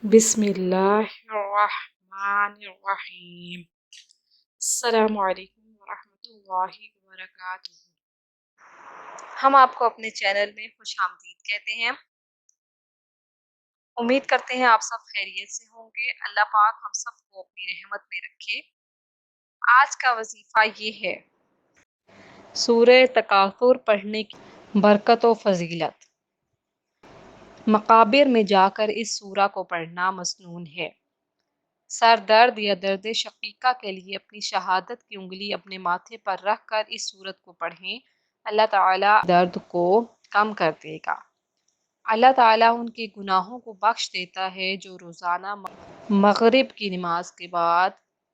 बिस्मिल्लाहिर्रहमानिर्रहीम। अस्सलामु अलैकुम वरहमतुल्लाहि वबरकातुहू। हम आपको अपने चैनल में खुशामदीद कहते हैं। उम्मीद करते हैं आप सब खैरियत से होंगे। अल्लाह पाक हम सबको अपनी रहमत में रखे। आज का वजीफा ये है, सूरह तकासुर पढ़ने की बरकत व फजीलत। मकाबिर में जाकर इस सूरा को पढ़ना मसनून है। सर दर्द या दर्द शकीका के लिए अपनी शहादत की उंगली अपने माथे पर रख कर इस सूरत को पढ़ें। अल्लाह ताला दर्द को कम कर देगा। अल्लाह ताला उनके गुनाहों को बख्श देता है जो रोज़ाना मगरिब की नमाज के बाद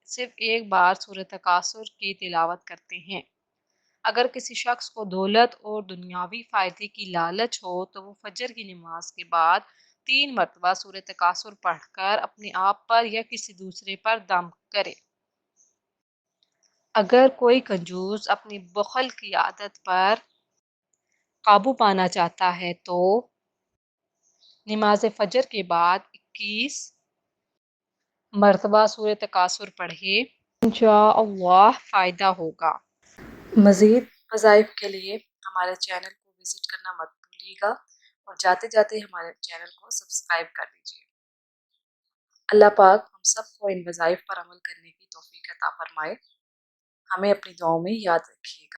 सिर्फ एक बार सूरह तकासुर की तिलावत करते हैं। अगर किसी शख्स को दौलत और दुनियावी फ़ायदे की लालच हो तो वो फजर की नमाज के बाद 3 मरतबा सूरह तकासुर पढ़कर अपने आप पर या किसी दूसरे पर दम करे। अगर कोई कंजूस अपनी बखल की आदत पर काबू पाना चाहता है तो नमाज फजर के बाद 21 मरतबा सूरह तकासुर पढ़े। इंशाअल्लाह फ़ायदा होगा। मज़ीद वज़ाइफ के लिए हमारे चैनल को विज़िट करना मत भूलिएगा और जाते जाते हमारे चैनल को सब्सक्राइब कर दीजिए। अल्लाह पाक हम सबको इन वज़ाइफ पर अमल करने की तौफीक अता फरमाए। हमें अपनी दुआओं में याद रखिएगा।